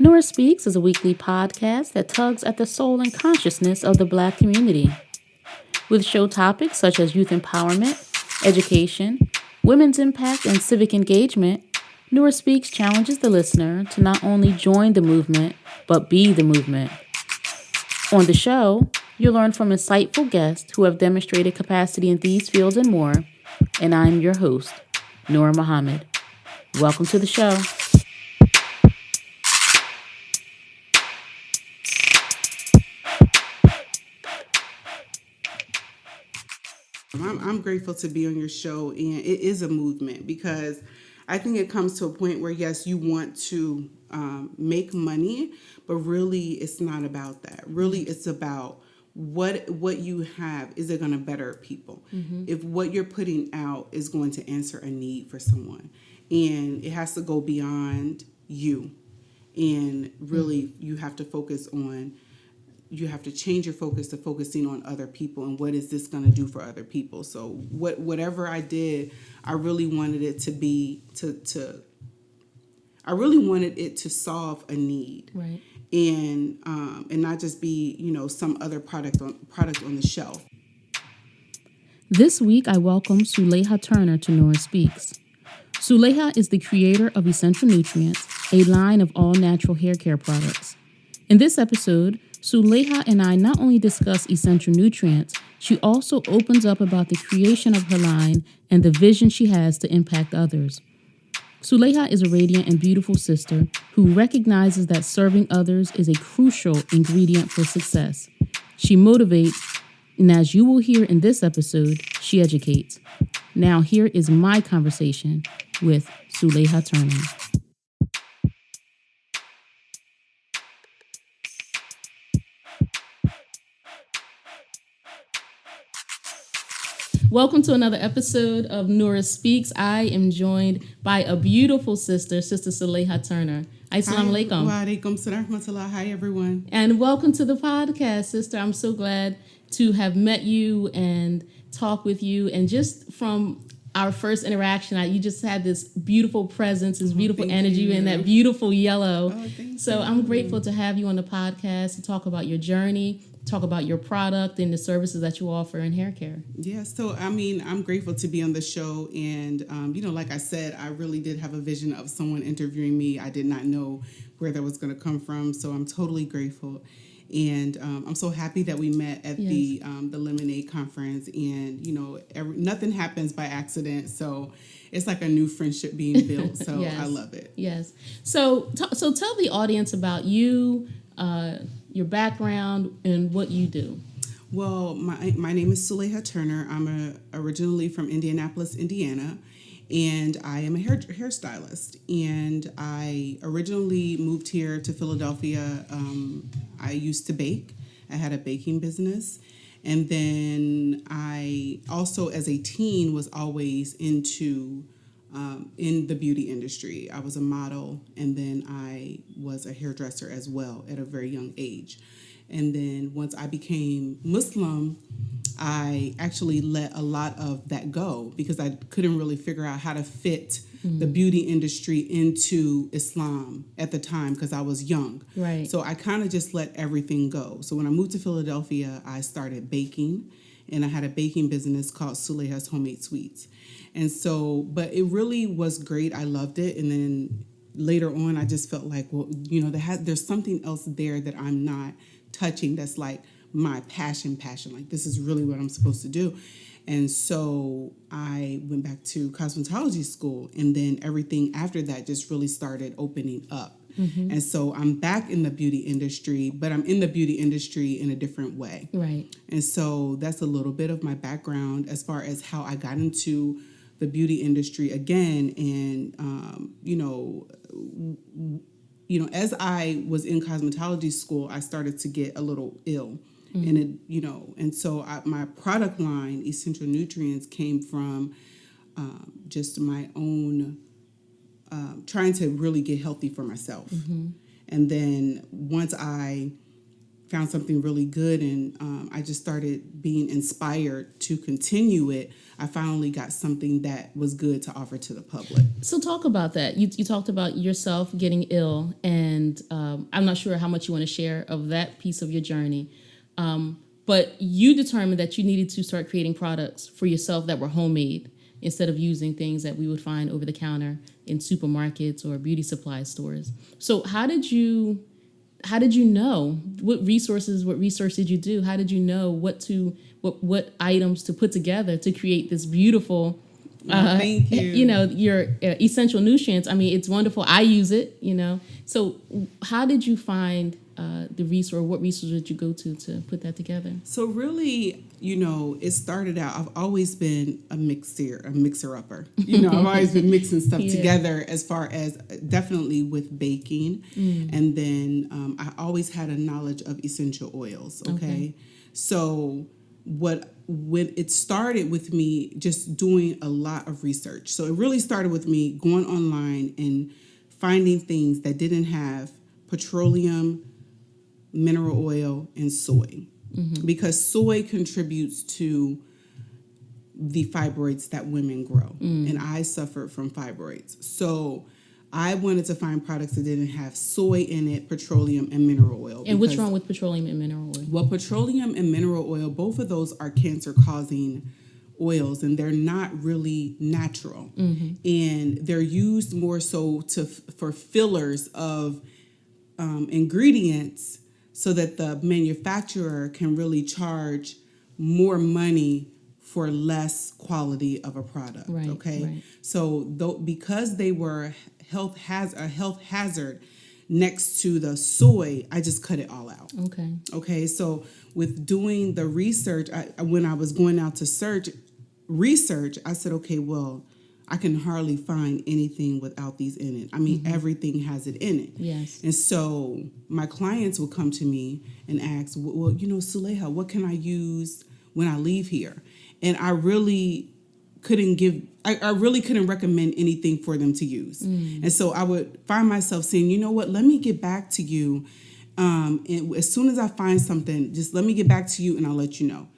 Nora Speaks is a weekly podcast that tugs at the soul and consciousness of the Black community. With show topics such as youth empowerment, education, women's impact, and civic engagement, Nora Speaks challenges the listener to not only join the movement, but be the movement. On the show, you'll learn from insightful guests who have demonstrated capacity in these fields and more, and I'm your host, Nora Muhammad. Welcome to the show. I'm grateful to be on your show, and it is a movement because I think it comes to a point where, yes, you want to make money, but really it's not about that. Really, it's about what you have. Is it going to better people? Mm-hmm. If what you're putting out is going to answer a need for someone, and it has to go beyond you, and really you have to focus on. You have to change your focus to focusing on other people and what is this going to do for other people. So whatever I did, I really wanted it to be I really wanted it to solve a need, right? And not just be some other product on the shelf. This week, I welcome Sulaiha Turner to Nora Speaks. Sulaiha is the creator of Essential Nutrientz, a line of all-natural hair care products. In this episode, Sulaiha and I not only discuss Essential Nutrientz, she also opens up about the creation of her line and the vision she has to impact others. Sulaiha is a radiant and beautiful sister who recognizes that serving others is a crucial ingredient for success. She motivates, and as you will hear in this episode, she educates. Now here is my conversation with Sulaiha Turner. Welcome to another episode of Nora Speaks. I am joined by a beautiful sister, Sister Sulaiha Turner. Assalamu alaikum. Wa alaikum salam wa rahmatullah. Hi, everyone. And welcome to the podcast, sister. I'm so glad to have met you and talk with you. And just from our first interaction, you just had this beautiful presence, this beautiful energy, and that beautiful yellow. So I'm grateful to have you on the podcast to talk about your journey, talk about your product and the services that you offer in hair care. Yeah, so I'm grateful to be on the show, and like I said, I really did have a vision of someone interviewing me. I did not know where that was going to come from, so I'm totally grateful, and I'm so happy that we met at the Lemonade conference, and nothing happens by accident, so it's like a new friendship being built. So yes. I love it. Yes. So tell the audience about you. Your background and what you do. Well, my name is Sulaiha Turner. I'm originally from Indianapolis, Indiana, and I am a hairstylist. And I originally moved here to Philadelphia. I used to bake. I had a baking business. And then I also, as a teen, was always into in the beauty industry. I was a model, and then I was a hairdresser as well at a very young age. And then once I became Muslim, I actually let a lot of that go because I couldn't really figure out how to fit the beauty industry into Islam at the time because I was young. Right. So I kind of just let everything go. So when I moved to Philadelphia, I started baking, and I had a baking business called Sulaiha's Homemade Sweets. And so, but it really was great. I loved it. And then later on, I just felt like, well, there's something else there that I'm not touching that's like my passion. Like, this is really what I'm supposed to do. And so I went back to cosmetology school, and then everything after that just really started opening up. Mm-hmm. And so I'm back in the beauty industry, but I'm in the beauty industry in a different way. Right. And so that's a little bit of my background as far as how I got into the beauty industry again. And, as I was in cosmetology school, I started to get a little ill. And and so my product line, Essential Nutrienz, came from just my own trying to really get healthy for myself. Mm-hmm. And then once I found something really good, and I just started being inspired to continue it. I finally got something that was good to offer to the public. So talk about that. You talked about yourself getting ill, and I'm not sure how much you want to share of that piece of your journey. But you determined that you needed to start creating products for yourself that were homemade instead of using things that we would find over the counter in supermarkets or beauty supply stores. So how did you know what research did you do? How did you know what items to put together to create this beautiful Thank you. Your Essential Nutrienz. I mean, it's wonderful. I use it, So how did you find the resource? What resource did you go to put that together? So really, it started out, I've always been a mixer-upper. I've always been mixing stuff together as far as definitely with baking. And then I always had a knowledge of essential oils, okay? So when it started with me just doing a lot of research. So it really started with me going online and finding things that didn't have petroleum, mineral oil, and soy. Because soy contributes to the fibroids that women grow. And I suffered from fibroids. So I wanted to find products that didn't have soy in it, petroleum, and mineral oil. And what's wrong with petroleum and mineral oil? Well, petroleum and mineral oil, both of those are cancer-causing oils, and they're not really natural. And they're used more so for fillers of ingredients so that the manufacturer can really charge more money for less quality of a product. Right. So because they were a health hazard next to the soy, I just cut it all out. Okay. So with doing the research, when I was going out to research, I said, okay, well, I can hardly find anything without these in it. I mean, everything has it in it. Yes. And so my clients will come to me and ask, well, Sulaiha, what can I use when I leave here? And I really couldn't recommend anything for them to use. And so I would find myself saying, you know what, let me get back to you. And as soon as I find something, just let me get back to you and I'll let you know.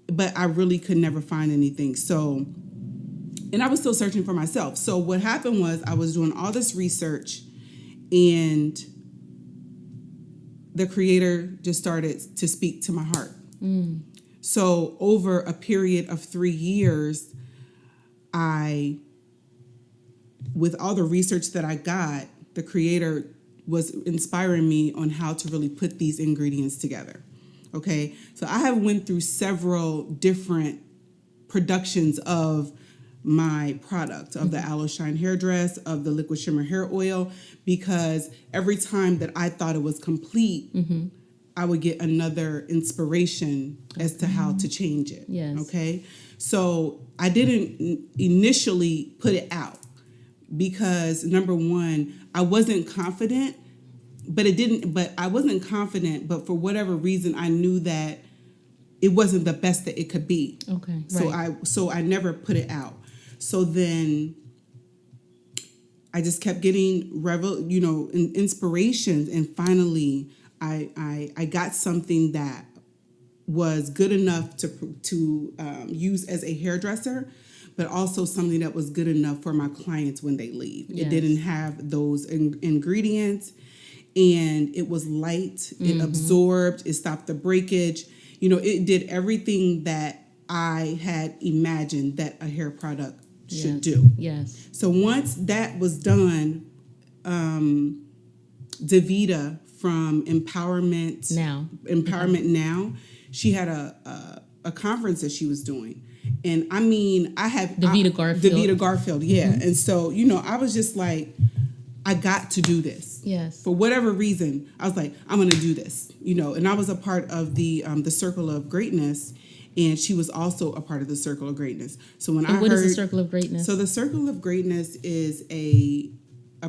But I really could never find anything. So, and I was still searching for myself. So what happened was I was doing all this research, and the creator just started to speak to my heart. So over a period of 3 years, with all the research that I got, the creator was inspiring me on how to really put these ingredients together. Okay, so I have went through several different productions of my product, of the Aloe Shine Hair Dress, of the Liquid Shimmer Hair Oil, because every time that I thought it was complete, I would get another inspiration as to how to change it. Yes. Okay, so I didn't initially put it out because, number one, I wasn't confident, but I wasn't confident, but for whatever reason, I knew that it wasn't the best that it could be. Okay. So I never put it out. So then I just kept getting inspirations, and finally I got something that was good enough to use as a hairdresser, but also something that was good enough for my clients when they leave. Yes. It didn't have those ingredients, and it was light. It absorbed. It stopped the breakage. It did everything that I had imagined that a hair product should do. Yes. So once that was done, Davita from Empowerment Now, she had a conference that she was doing. And I mean, Davita Garfield, yeah. And so, I was just like, I got to do this. Yes. For whatever reason, I was like, I'm going to do this, and I was a part of the Circle of Greatness, and she was also a part of the Circle of Greatness. So what is the Circle of Greatness? So the Circle of Greatness is a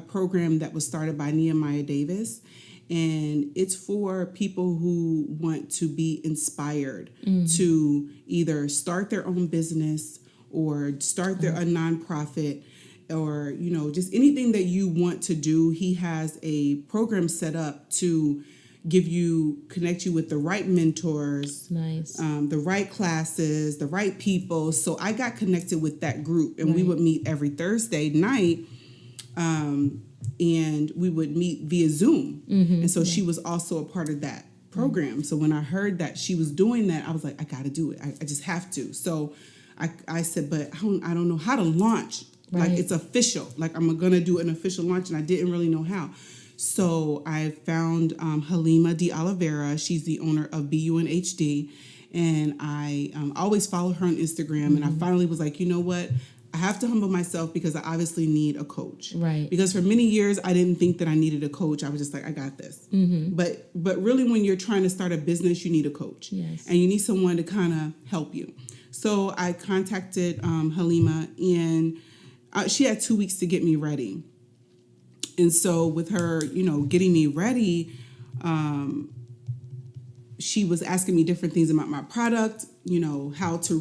program that was started by Nehemiah Davis, and it's for people who want to be inspired to either start their own business or start a nonprofit, or just anything that you want to do. He has a program set up to connect you with the right mentors, Nice. the right classes, the right people. So I got connected with that group, and we would meet every Thursday night, and we would meet via Zoom. And so she was also a part of that program. So when I heard that she was doing that, I was like, I got to do it. I just have to. So I said, but I don't know how to launch. Like, it's official. Like, I'm going to do an official launch, and I didn't really know how. So I found Halima de Oliveira. She's the owner of BUNHD, and I always follow her on Instagram. And I finally was like, you know what? I have to humble myself because I obviously need a coach. Right. Because for many years, I didn't think that I needed a coach. I was just like, I got this. But really, when you're trying to start a business, you need a coach. Yes. And you need someone to kind of help you. So I contacted Halima, and she had 2 weeks to get me ready. And so with her, getting me ready, she was asking me different things about my product, how to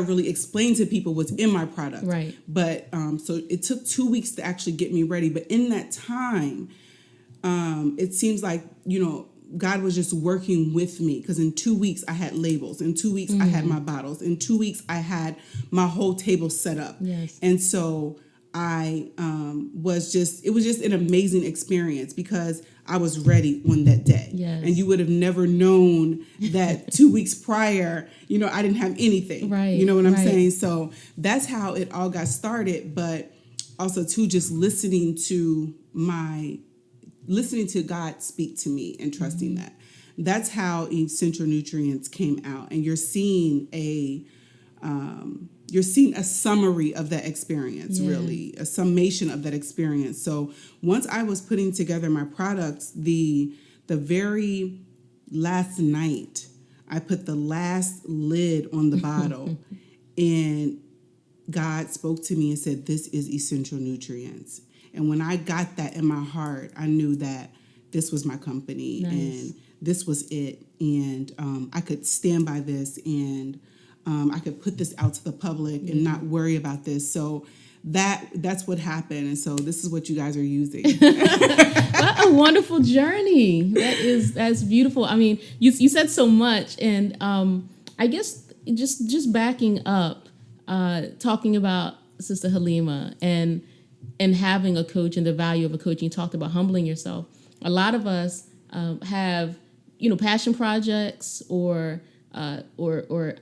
really explain to people what's in my product. Right. But so it took 2 weeks to actually get me ready. But in that time, it seems like, God was just working with me, because in 2 weeks I had labels. In 2 weeks I had my bottles. In 2 weeks I had my whole table set up. Yes. And so it was just an amazing experience, because I was ready on that day. Yes. And you would have never known that 2 weeks prior, I didn't have anything. Right. You know what I'm saying? So that's how it all got started. But also too, just listening to God speak to me and trusting that. That's how Essential Nutrientz came out. And you're seeing a summary of that experience, really, a summation of that experience. So once I was putting together my products, the very last night, I put the last lid on the bottle, and God spoke to me and said, "This is Essential Nutrients." And when I got that in my heart, I knew that this was my company. Nice. And this was it. And I could stand by this, and I could put this out to the public and not worry about this. So that's what happened. And so this is what you guys are using. What a wonderful journey. That's beautiful. I mean, you said so much. And I guess just backing up, talking about Sister Halima and having a coach and the value of a coach. You talked about humbling yourself. A lot of us have, passion projects or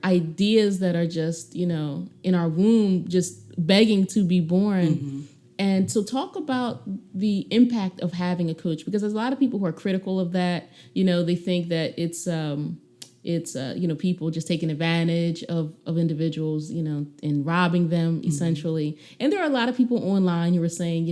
ideas that are just, in our womb, just begging to be born. And so talk about the impact of having a coach, because there's a lot of people who are critical of that. They think that it's people just taking advantage of individuals, and robbing them essentially. And there are a lot of people online who are saying,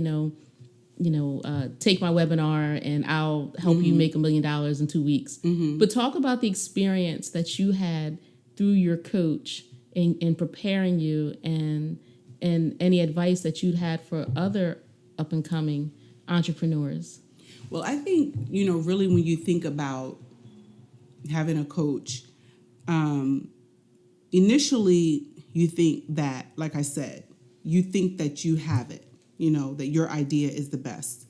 take my webinar and I'll help you make $1 million in 2 weeks. But talk about the experience that you had through your coach in preparing you, and any advice that you'd had for other up and coming entrepreneurs. Well, I think, really when you think about having a coach, initially you think that, like I said, you think that you have it, that your idea is the best.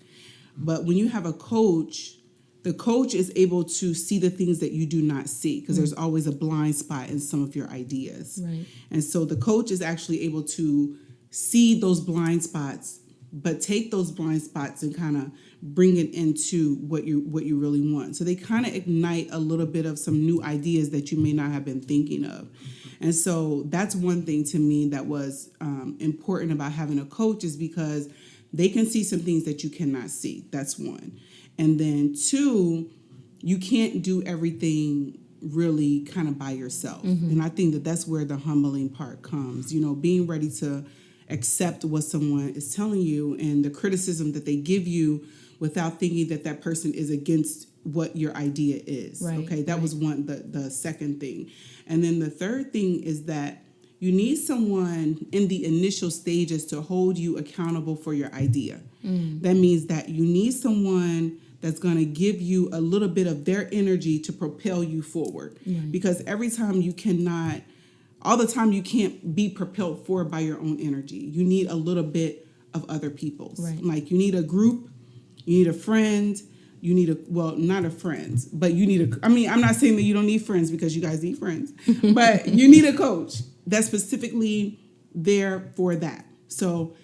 But when you have a coach, the coach is able to see the things that you do not see, because there's always a blind spot in some of your ideas. Right. And so the coach is actually able to see those blind spots, but take those blind spots and kind of bring it into what you really want. So they kind of ignite a little bit of some new ideas that you may not have been thinking of. And so that's one thing to me that was important about having a coach, is because they can see some things that you cannot see. That's one. And then two, you can't do everything really kind of by yourself. And I think that that's where the humbling part comes, being ready to accept what someone is telling you and the criticism that they give you without thinking that that person is against what your idea is. Right, okay, that was the second thing. And then the third thing is that you need someone in the initial stages to hold you accountable for your idea. That means that you need someone that's going to give you a little bit of their energy to propel you forward. Because all the time you can't be propelled forward by your own energy. You need a little bit of other people's. Right. Like you need a group, you need a friend, you need not a friend, but you need I'm not saying that you don't need friends, because you guys need friends, but you need a coach that's specifically there for that. So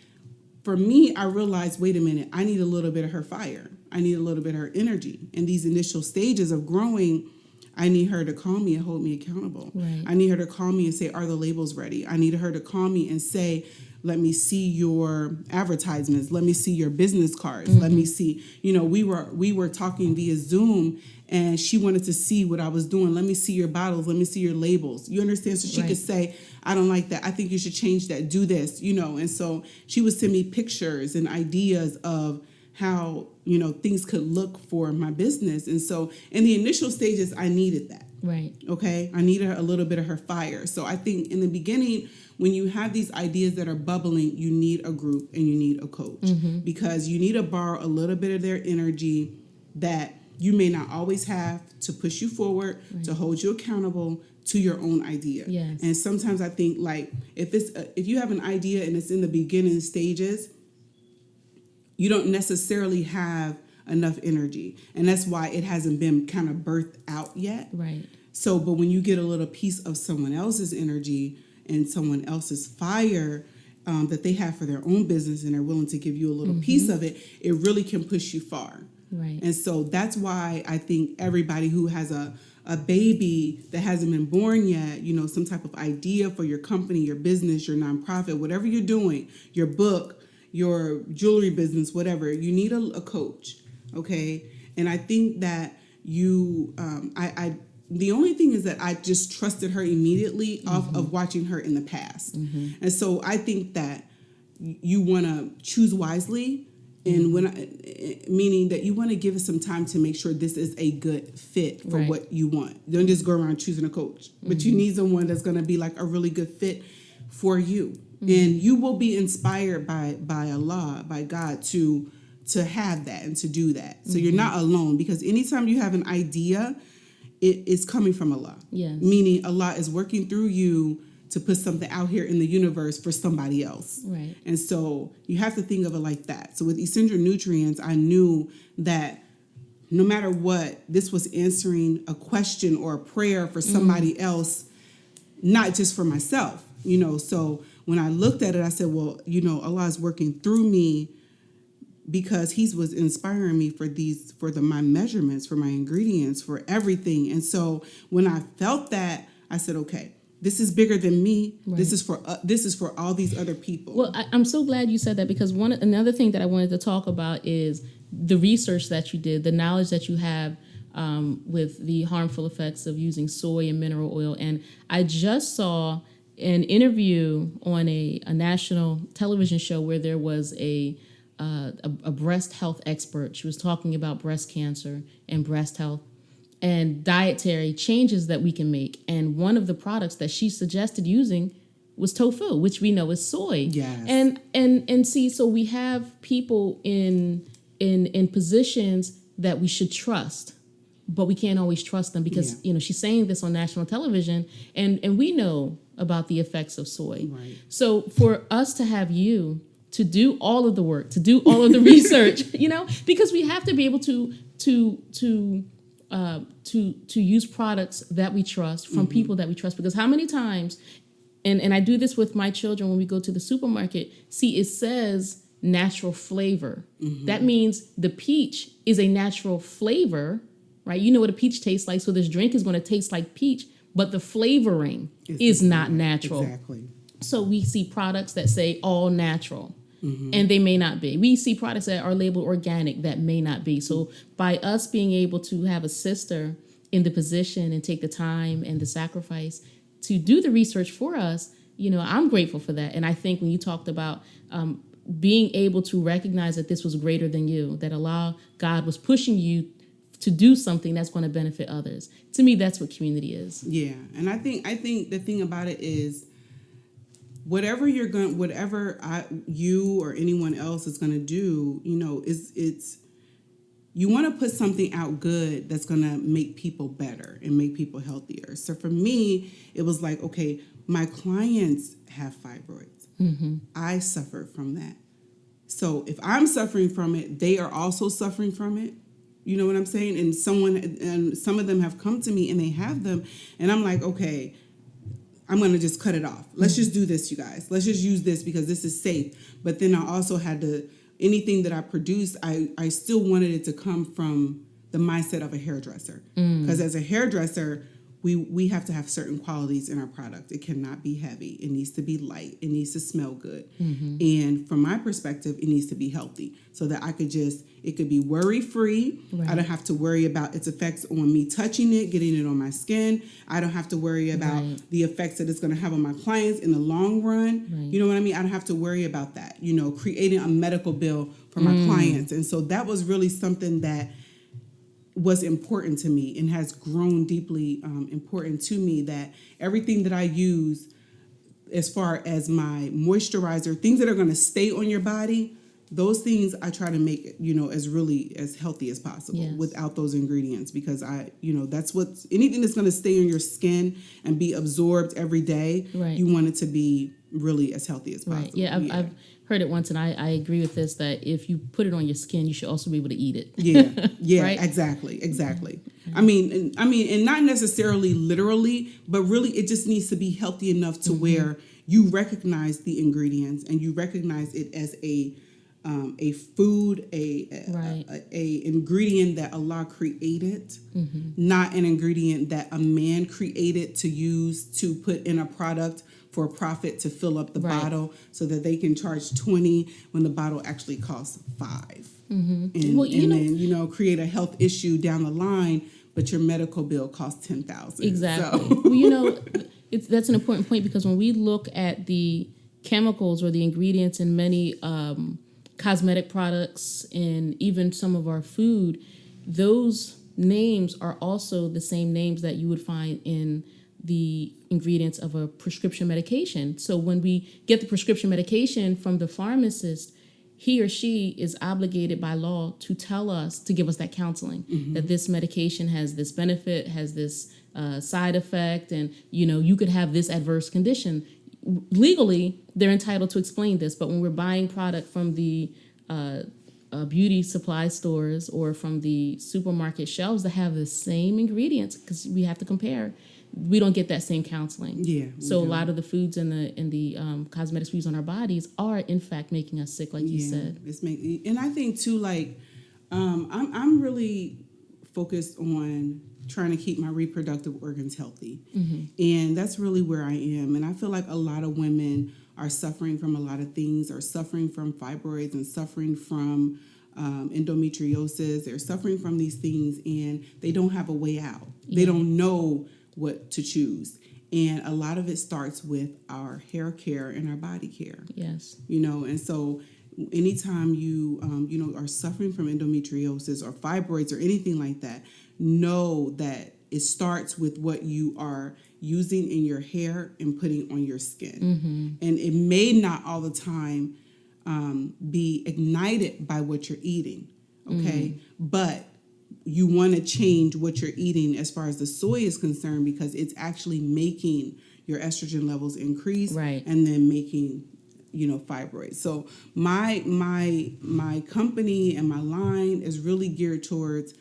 for me, I realized, wait a minute, I need a little bit of her fire. I need a little bit of her energy. In these initial stages of growing, I need her to call me and hold me accountable. Right. I need her to call me and say, are the labels ready? I need her to call me and say, let me see your advertisements. Let me see your business cards. Let me see, we were talking via Zoom, and she wanted to see what I was doing. Let me see your bottles. Let me see your labels. You understand? So she could say, I don't like that. I think you should change that. Do this, And so she would send me pictures and ideas of how, things could look for my business. And so in the initial stages, I needed that. Right. Okay. I needed a little bit of her fire. So I think in the beginning, when you have these ideas that are bubbling, you need a group and you need a coach, because you need to borrow a little bit of their energy that you may not always have to push you forward, to hold you accountable to your own idea. Yes. And sometimes I think, like, if you have an idea and it's in the beginning stages, you don't necessarily have enough energy. And that's why it hasn't been kind of birthed out yet. Right. So, but when you get a little piece of someone else's energy and someone else's fire that they have for their own business, and they're willing to give you a little piece of it, it really can push you far. Right. And so that's why I think everybody who has a baby that hasn't been born yet, some type of idea for your company, your business, your nonprofit, whatever you're doing, your book, your jewelry business, whatever, you need a coach. Okay. And I think that the only thing is that I just trusted her immediately off of watching her in the past. And so I think that you want to choose wisely, and meaning that you want to give it some time to make sure this is a good fit for what you want. Don't just go around choosing a coach, but you need someone that's going to be like a really good fit for you. And you will be inspired by Allah, by God, to have that and to do that. So you're not alone, because anytime you have an idea, it is coming from Allah. Yes. Meaning Allah is working through you to put something out here in the universe for somebody else. Right. And so you have to think of it like that. So with Essential Nutrients, I knew that no matter what, this was answering a question or a prayer for somebody else, not just for myself. So when I looked at it, I said, well, Allah is working through me, because he was inspiring me for my measurements, for my ingredients, for everything. And so when I felt that, I said, okay, this is bigger than me. Right. This is for all these other people. Well, I'm so glad you said that, because another thing that I wanted to talk about is the research that you did, the knowledge that you have with the harmful effects of using soy and mineral oil. And I just saw an interview on a national television show where there was a breast health expert. She was talking about breast cancer and breast health and dietary changes that we can make. And one of the products that she suggested using was tofu, which we know is soy. Yes. And see, so we have people in positions that we should trust, but we can't always trust them, because she's saying this on national television, and we know about the effects of soy. Right. So for us to have you to do all of the work, to do all of the research, because we have to be able to use products that we trust from people that we trust. Because how many times, and I do this with my children when we go to the supermarket, see, it says natural flavor. That means the peach is a natural flavor, right? You know what a peach tastes like, so this drink is going to taste like peach, but the flavoring is not natural. Exactly. So we see products that say all natural. And they may not be. We see products that are labeled organic that may not be. So by us being able to have a sister in the position and take the time and the sacrifice to do the research for us, I'm grateful for that. And I think when you talked about being able to recognize that this was greater than you, that God was pushing you to do something that's going to benefit others. To me, that's what community is. Yeah. And I think the thing about it is, whatever you or anyone else is going to do, it's you want to put something out good that's going to make people better and make people healthier. So for me, it was like, okay, my clients have fibroids. I suffer from that. So if I'm suffering from it, they are also suffering from it. You know what I'm saying? And some of them have come to me and they have them, and I'm like, okay, I'm going to just cut it off. Let's just do this, you guys. Let's just use this because this is safe. But then I also had to, anything that I produced, I still wanted it to come from the mindset of a hairdresser. Because as a hairdresser, we have to have certain qualities in our product. It cannot be heavy. It needs to be light. It needs to smell good. And from my perspective, it needs to be healthy so that it could be worry-free. Right. I don't have to worry about its effects on me touching it, getting it on my skin. I don't have to worry about the effects that it's going to have on my clients in the long run. Right. You know what I mean? I don't have to worry about that, creating a medical bill for my clients. And so that was really something that was important to me and has grown deeply important to me, that everything that I use as far as my moisturizer, things that are going to stay on your body, those things I try to make it, as healthy as possible without those ingredients, because that's anything that's going to stay on your skin and be absorbed every day. Right. You want it to be really as healthy as possible. Right. Yeah, I've heard it once, and I agree with this, that if you put it on your skin, you should also be able to eat it. Yeah, right? exactly. I mean, and not necessarily literally, but really it just needs to be healthy enough to where you recognize the ingredients and you recognize it as a food, a ingredient that Allah created, not an ingredient that a man created to use to put in a product for a profit to fill up the bottle so that they can charge $20 when the bottle actually costs $5. And then create a health issue down the line, but your medical bill costs $10,000. Exactly. So. Well, that's an important point, because when we look at the chemicals or the ingredients in many cosmetic products and even some of our food, those names are also the same names that you would find in the ingredients of a prescription medication. So when we get the prescription medication from the pharmacist, he or she is obligated by law to give us that counseling, that this medication has this benefit, has this side effect, and you could have this adverse condition. Legally, they're entitled to explain this, but when we're buying product from the beauty supply stores or from the supermarket shelves that have the same ingredients, because we have to compare, we don't get that same counseling. Yeah. So a lot of the foods and the cosmetics we use on our bodies are in fact making us sick, like you said. And I think too, like I'm really focused on trying to keep my reproductive organs healthy, and that's really where I am. And I feel like a lot of women are suffering from a lot of things, are suffering from fibroids and suffering from endometriosis. They're suffering from these things, and they don't have a way out. Yeah. They don't know what to choose. And a lot of it starts with our hair care and our body care. Yes. And so anytime you are suffering from endometriosis or fibroids or anything like that, know that it starts with what you are using in your hair and putting on your skin. And it may not all the time be ignited by what you're eating, okay? But you want to change what you're eating as far as the soy is concerned, because it's actually making your estrogen levels increase, and then making fibroids. So my company and my line is really geared towards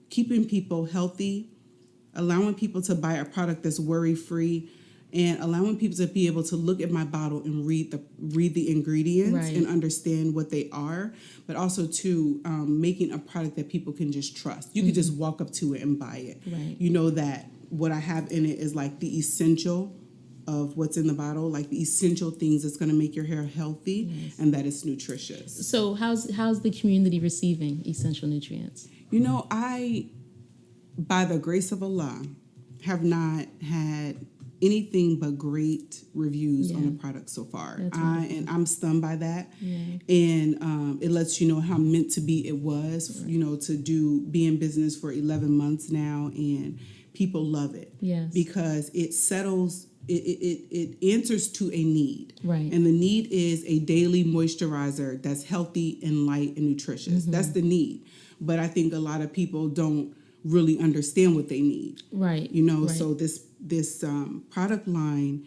keeping people healthy, allowing people to buy a product that's worry-free, and allowing people to be able to look at my bottle and read the ingredients and understand what they are, but also to making a product that people can just trust. You can just walk up to it and buy it. Right. You know that what I have in it is like the essential of what's in the bottle, like the essential things that's going to make your hair healthy, and that it's nutritious. So how's the community receiving Essential Nutrients? I, by the grace of Allah, have not had anything but great reviews on the product so far. And I'm stunned by that. And it lets you know how meant to be it was, to be in business for 11 months now, and people love it. Yes. Because it settles, it answers to a need. Right. And the need is a daily moisturizer that's healthy and light and nutritious. That's the need. But I think a lot of people don't really understand what they need. Right. So this product line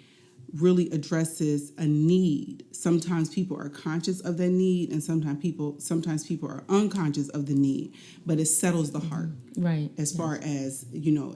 really addresses a need. Sometimes people are conscious of that need, and sometimes people are unconscious of the need, but it settles the heart. Right. As far as,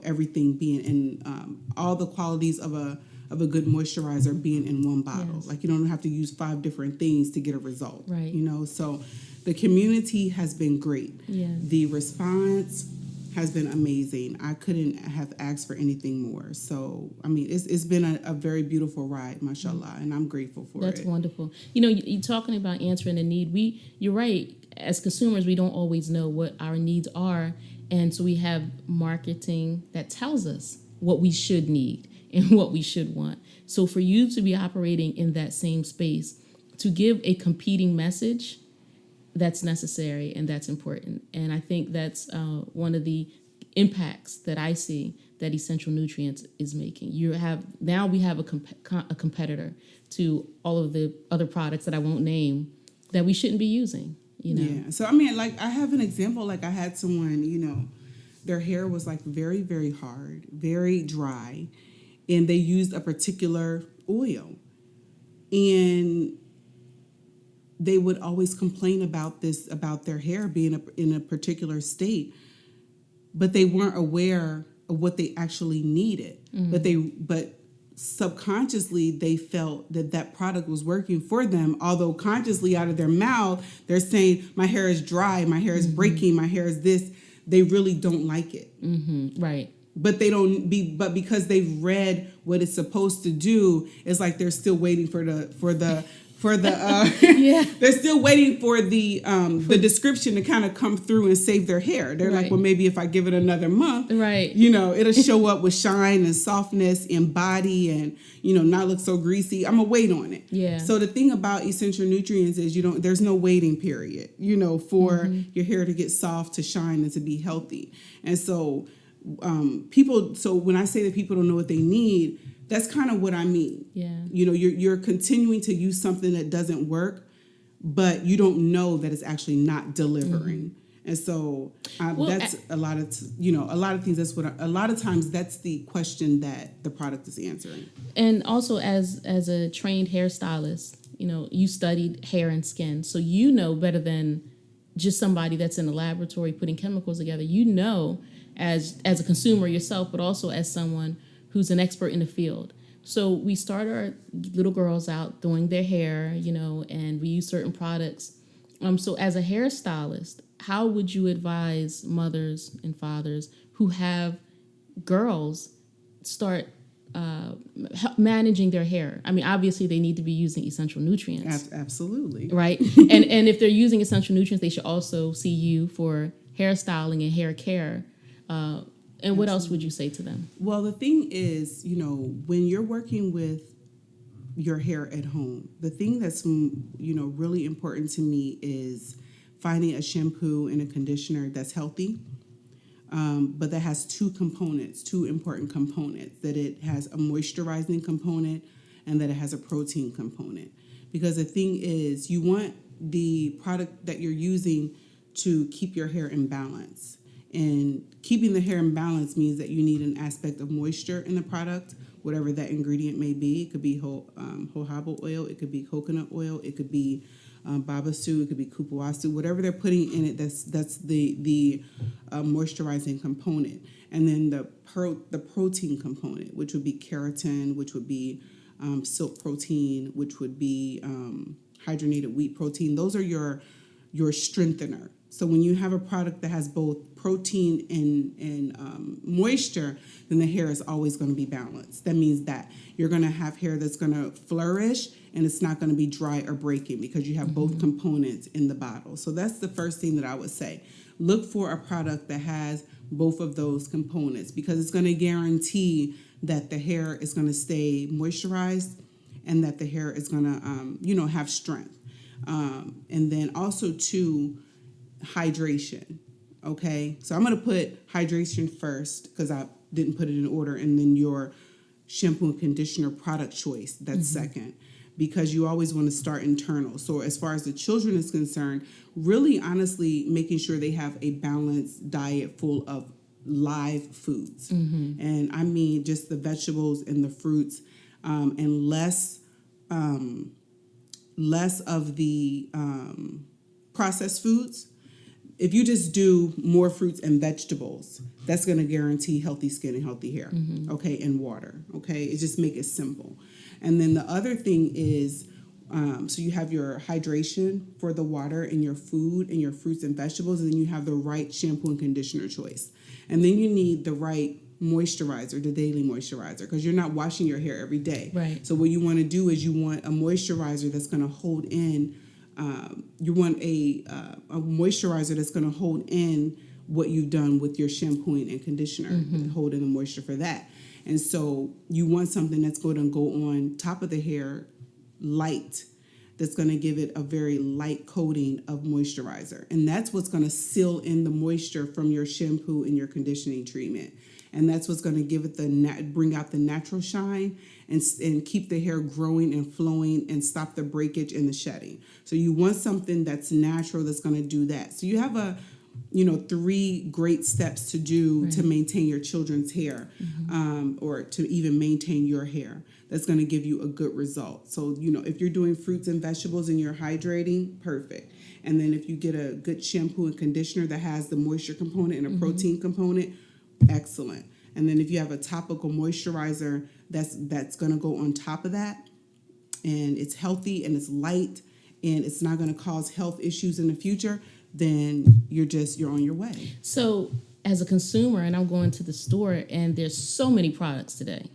everything being in all the qualities of a good moisturizer being in one bottle. Yes. Like, you don't have to use 5 different things to get a result. Right. So the community has been great. Yeah. The response has been amazing. I couldn't have asked for anything more. So, I mean, it's been a very beautiful ride, mashallah, and I'm grateful for That's it. wonderful. You're talking about answering a need. You're right. As consumers, we don't always know what our needs are. And so we have marketing that tells us what we should need and what we should want. So for you to be operating in that same space, to give a competing message, that's necessary and that's important. And I think that's one of the impacts that I see that Essential Nutrients is making. Now we have a competitor to all of the other products that I won't name that we shouldn't be using. Yeah. So, I mean, like, I have an example. Like, I had someone, their hair was like very, very hard, very dry, and they used a particular oil. And they would always complain about their hair being in a particular state, but they weren't aware of what they actually needed. But subconsciously they felt that product was working for them, although consciously out of their mouth they're saying, my hair is dry, my hair is breaking, my hair is this. They really don't like it. Right. But but because they've read what it's supposed to do, it's like they're still waiting for the Yeah. They're still waiting for the description to kind of come through and save their hair. They're like, well, maybe if I give it another month, right, it'll show up with shine and softness and body and, not look so greasy. I'm gonna wait on it. Yeah. So the thing about Essential Nutrients is there's no waiting period, for your hair to get soft, to shine, and to be healthy. And so so when I say that people don't know what they need, that's kind of what I mean. Yeah. You're continuing to use something that doesn't work, but you don't know that it's actually not delivering. And so that's a lot of things. That's what a lot of times that's the question that the product is answering. And also, as a trained hairstylist, you studied hair and skin, so better than just somebody that's in the laboratory putting chemicals together. As a consumer yourself, but also as someone who's an expert in the field. So we start our little girls out doing their hair, and we use certain products. So as a hairstylist, how would you advise mothers and fathers who have girls start managing their hair? I mean, obviously they need to be using Essential Nutrients. Absolutely. Right? and if they're using Essential Nutrients, they should also see you for hairstyling and hair care. And what else would you say to them? Well, the thing is, when you're working with your hair at home, the thing that's, really important to me is finding a shampoo and a conditioner that's healthy, but that has two important components, that it has a moisturizing component and that it has a protein component. Because the thing is, you want the product that you're using to keep your hair in balance. And keeping the hair in balance means that you need an aspect of moisture in the product, whatever that ingredient may be. It could be jojoba oil, it could be coconut oil, it could be babasu, it could be kupuasu, whatever they're putting in it. That's the moisturizing component, and then the protein component, which would be keratin, which would be silk protein, which would be hydrogenated wheat protein. Those are your strengthener. So when you have a product that has both protein and moisture, then the hair is always going to be balanced. That means that you're going to have hair that's going to flourish and it's not going to be dry or breaking because you have both components in the bottle. So that's the first thing that I would say. Look for a product that has both of those components because it's going to guarantee that the hair is going to stay moisturized and that the hair is going to, have strength. And then also, too, hydration. Okay, so I'm going to put hydration first because I didn't put it in order, and then your shampoo and conditioner product choice, that's second, because you always want to start internal. So as far as the children is concerned, really honestly making sure they have a balanced diet full of live foods. And I mean just the vegetables and the fruits. and less of the processed foods. If you just do more fruits and vegetables, that's going to guarantee healthy skin and healthy hair, okay, and water, okay? It just make it simple. And then the other thing is, so you have your hydration for the water in your food and your fruits and vegetables, and then you have the right shampoo and conditioner choice. And then you need the right moisturizer, the daily moisturizer, because you're not washing your hair every day. Right. So what you want to do is you want a moisturizer that's going to hold in, you want a moisturizer that's going to hold in what you've done with your shampooing and conditioner, hold in the moisture for that. And so you want something that's going to go on top of the hair light, that's going to give it a very light coating of moisturizer. And that's what's going to seal in the moisture from your shampoo and your conditioning treatment. And that's what's going to give it bring out the natural shine and keep the hair growing and flowing and stop the breakage and the shedding. So you want something that's natural that's going to do that. So you have 3 great steps to do to maintain your children's hair, or to even maintain your hair. That's going to give you a good result. So, if you're doing fruits and vegetables and you're hydrating, perfect. And then if you get a good shampoo and conditioner that has the moisture component and a protein component, excellent. And then if you have a topical moisturizer that's going to go on top of that, and it's healthy and it's light and it's not going to cause health issues in the future, then you're on your way. So as a consumer, and I'm going to the store, and there's so many products today.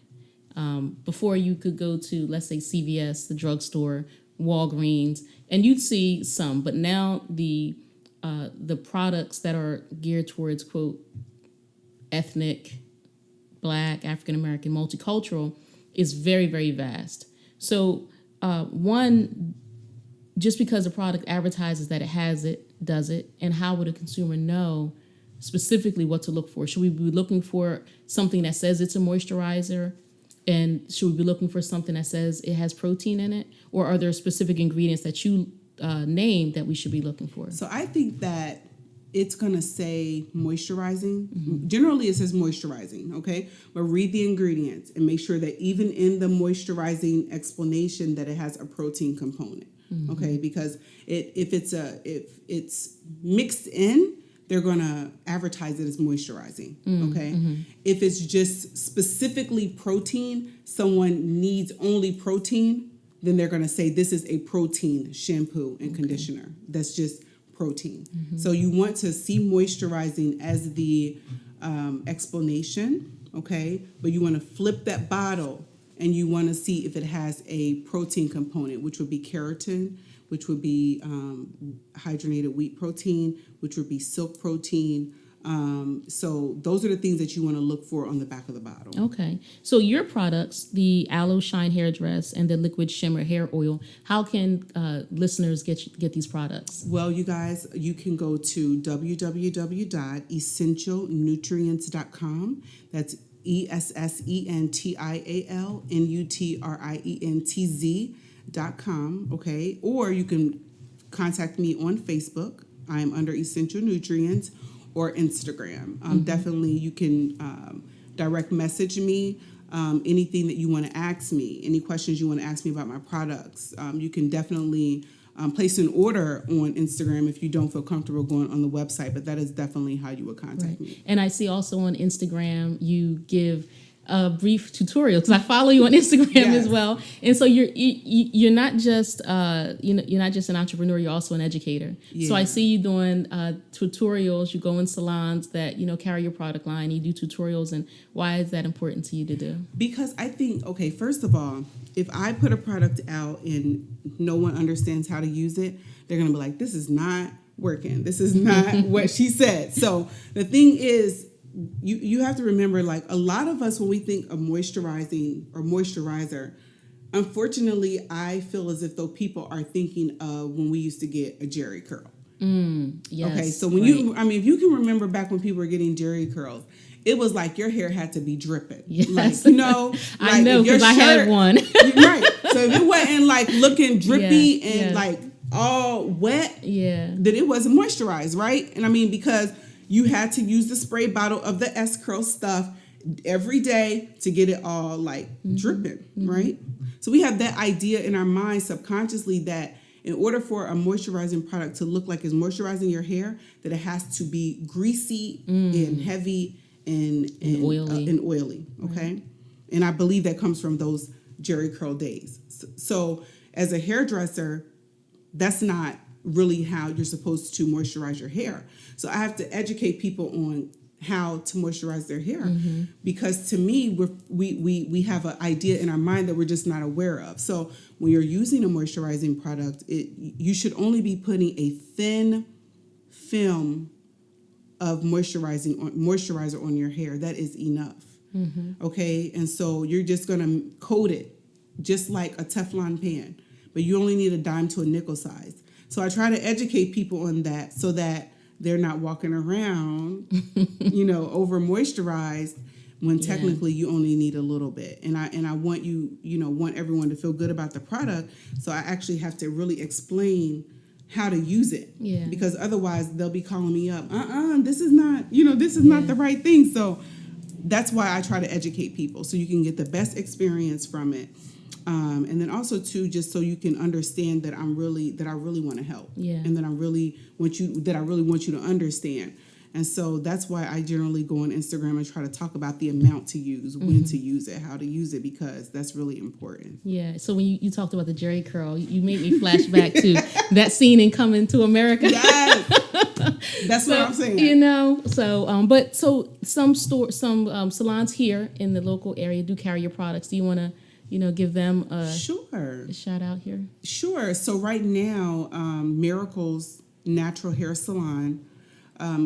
Before you could go to, let's say, CVS, the drugstore, Walgreens, and you'd see some. But now the products that are geared towards, quote, ethnic, Black, African American, multicultural is very, very vast. So one, just because a product advertises that it has it, does it, and how would a consumer know specifically what to look for? Should we be looking for something that says it's a moisturizer? And should we be looking for something that says it has protein in it? Or are there specific ingredients that you named that we should be looking for? So I think that it's going to say moisturizing. Generally, it says moisturizing, okay? But read the ingredients and make sure that even in the moisturizing explanation that it has a protein component, okay? Because if it's mixed in, they're going to advertise it as moisturizing, okay? If it's just specifically protein, someone needs only protein, then they're going to say this is a protein shampoo and conditioner. That's just protein. So you want to see moisturizing as the explanation, okay? But you want to flip that bottle and you want to see if it has a protein component, which would be keratin, which would be hydrogenated wheat protein, which would be silk protein. So those are the things that you want to look for on the back of the bottle. Okay. So your products, the Aloe Shine Hair Dress and the Liquid Shimmer Hair Oil, how can listeners get these products? Well, you guys, you can go to www.essentialnutrientz.com. That's EssentialNutrientz.com, okay? Or you can contact me on Facebook. I'm under Essential Nutrienz, or Instagram. Definitely you can direct message me, anything that you want to ask me, any questions you want to ask me about my products. You can definitely place an order on Instagram if you don't feel comfortable going on the website, but that is definitely how you would contact me. And I see also on Instagram you give a brief tutorial, because I follow you on Instagram as well. And so you're not just you're not just an entrepreneur, you're also an educator. Yeah. So I see you doing tutorials. You go in salons that carry your product line. You do tutorials, and why is that important to you to do? Because I think, okay, first of all, if I put a product out and no one understands how to use it, they're gonna be like, "This is not working. This is not what she said." So the thing is, you have to remember, like, a lot of us, when we think of moisturizing or moisturizer, unfortunately, I feel as if though people are thinking of when we used to get a Jerry curl. Yes, okay, so when if you can remember back when people were getting Jerry curls, it was like your hair had to be dripping. Yes. Like, I know, because I had one. Right. So if it wasn't like looking drippy and like all wet, then it wasn't moisturized, right? And because you had to use the spray bottle of the S-Curl stuff. every day to get it all like dripping, right? So we have that idea in our mind subconsciously that in order for a moisturizing product to look like it's moisturizing your hair, that it has to be greasy and heavy and oily. Okay. Right. And I believe that comes from those Jerry curl days. So as a hairdresser, that's not really how you're supposed to moisturize your hair. So I have to educate people on how to moisturize their hair, because to me, we have an idea in our mind that we're just not aware of. So when you're using a moisturizing product, you should only be putting a thin film of moisturizer on your hair. That is enough. Okay, and so you're just gonna coat it just like a Teflon pan, but you only need a dime to a nickel size. So I try to educate people on that so that they're not walking around, over moisturized when technically you only need a little bit. And I want want everyone to feel good about the product. So I actually have to really explain how to use it. Yeah. Because otherwise they'll be calling me up. This is not, not the right thing. So that's why I try to educate people so you can get the best experience from it. And then also too, just so you can understand that I really want to help, and that I really want you to understand. And so that's why I generally go on Instagram and try to talk about the amount to use, when to use it, how to use it, because that's really important. Yeah. So when you talked about the Jerry curl, you made me flash back to that scene in Coming to America. Yes. That's what I'm saying. So some salons here in the local area do carry your products. Do you want to give them a shout out here? Sure. So right now, Miracle's Natural Hair Salon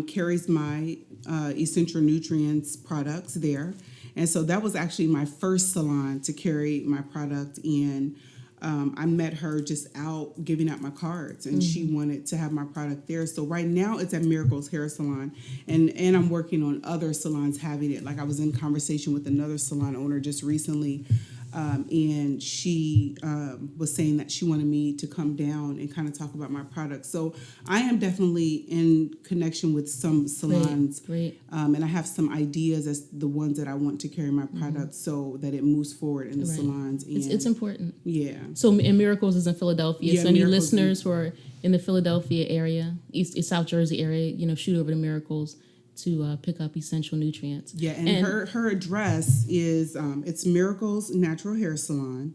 carries my Essential Nutrientz products there. And so that was actually my first salon to carry my product in. I met her just out giving out my cards, and she wanted to have my product there. So right now it's at Miracle's Hair Salon, and I'm working on other salons having it. Like I was in conversation with another salon owner just recently, and she was saying that she wanted me to come down and kind of talk about my product. So I am definitely in connection with some salons. Great. And I have some ideas as the ones that I want to carry my product so that it moves forward in the salons. And it's important. Yeah. So and Miracles is in Philadelphia. Yeah, so any listeners who are in the Philadelphia area, East South Jersey area, shoot over to Miracles to pick up Essential Nutrients. Yeah, and her address is, it's Miracle's Natural Hair Salon,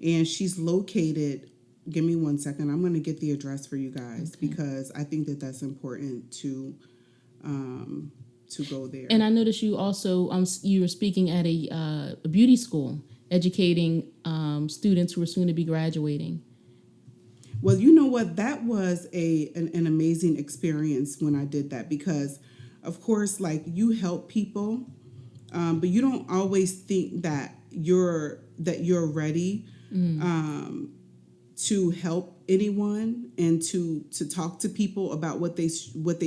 and she's located, give me 1 second, I'm going to get the address for you guys, because I think that that's important to go there. And I noticed you also, you were speaking at a beauty school, educating students who are soon to be graduating. Well, you know what, that was an amazing experience when I did that, because of course, like, you help people, but you don't always think that you're ready to help anyone and to talk to people about what they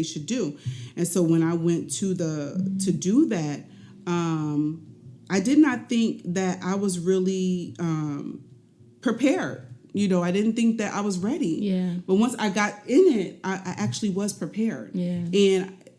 should do. And so when I went to do that, I did not think that I was really prepared. I didn't think that I was ready. Yeah. But once I got in it, I actually was prepared. Yeah.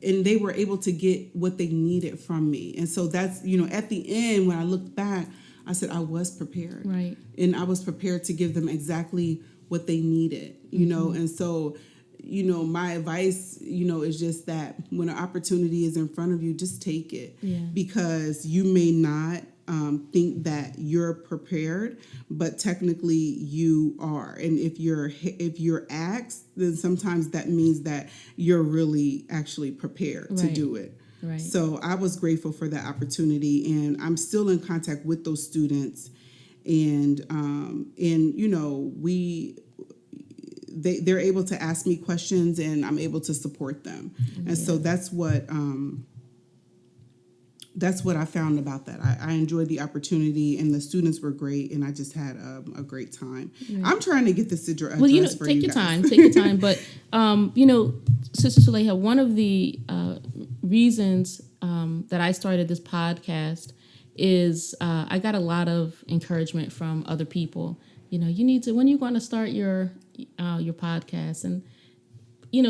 And they were able to get what they needed from me. And so that's, at the end, when I looked back, I said I was prepared. Right. And I was prepared to give them exactly what they needed, And so, my advice, is just that when an opportunity is in front of you, just take it. Yeah. Because you may not think that you're prepared, but technically you are. And if you're asked, then sometimes that means that you're really actually prepared to do it. Right. So I was grateful for that opportunity, and I'm still in contact with those students, and they're able to ask me questions, and I'm able to support them. And so that's what I found about that. I enjoyed the opportunity, and the students were great, and I just had a great time. Right. I'm trying to get this address for you guys. Take your time. But, Sister Sulaiha, one of the reasons that I started this podcast is I got a lot of encouragement from other people. You need to, when are you going to start your podcast? And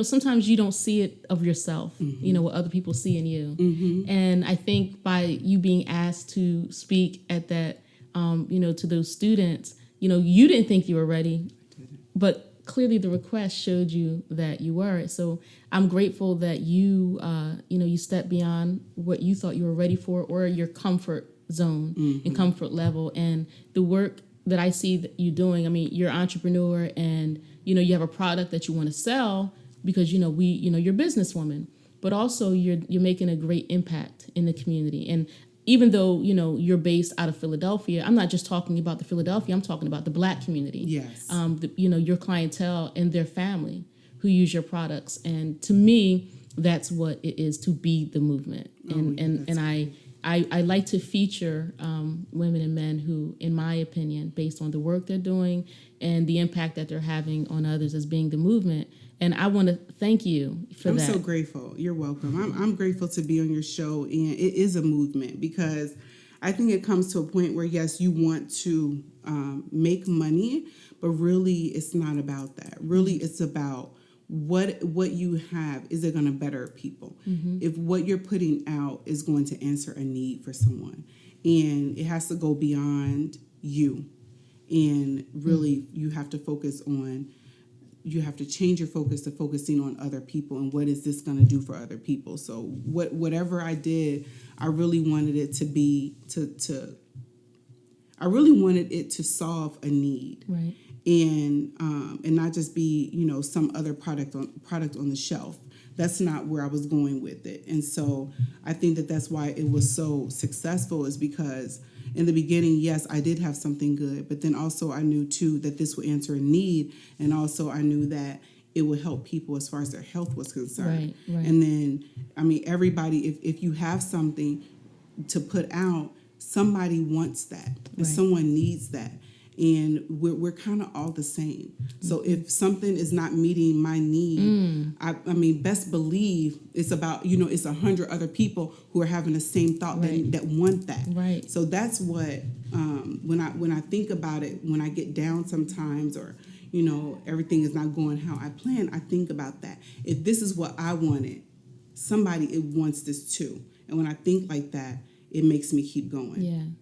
sometimes you don't see it of yourself, what other people see in you. And I think by you being asked to speak at that, to those students, you didn't think you were ready, but clearly the request showed you that you were. So I'm grateful that you, you stepped beyond what you thought you were ready for or your comfort zone and comfort level. And the work that I see that you doing, I mean, you're an entrepreneur and, you have a product that you want to sell because, you're a businesswoman, but also you're making a great impact in the community. And even though, you're based out of Philadelphia, I'm not just talking about the Philadelphia, I'm talking about the Black community. Yes. Your clientele and their family who use your products. And to me, that's what it is to be the movement. And I like to feature women and men who, in my opinion, based on the work they're doing and the impact that they're having on others as being the movement. And I want to thank you for that. I'm so grateful. You're welcome. I'm grateful to be on your show. And it is a movement because I think it comes to a point where, yes, you want to make money, but really it's not about that. Really, it's about what you have. Is it going to better people? If what you're putting out is going to answer a need for someone, and it has to go beyond you, and really you have to focus on, you have to change your focus to focusing on other people and what is this going to do for other people. So whatever I did, I really wanted it to be I really wanted it to solve a need. Right. And not just be, some other product on the shelf. That's not where I was going with it. And so I think that's why it was so successful, is because in the beginning, yes, I did have something good, but then also I knew too that this would answer a need, and also I knew that it would help people as far as their health was concerned. Right. And then, I mean, everybody, if you have something to put out, somebody wants that, and someone needs that. And we're kind of all the same. So if something is not meeting my need, I mean, best believe it's about, it's 100 other people who are having the same thought that want that. Right. So that's what, when I think about it, when I get down sometimes, or, everything is not going how I planned, I think about that. If this is what I wanted, somebody wants this too. And when I think like that, it makes me keep going,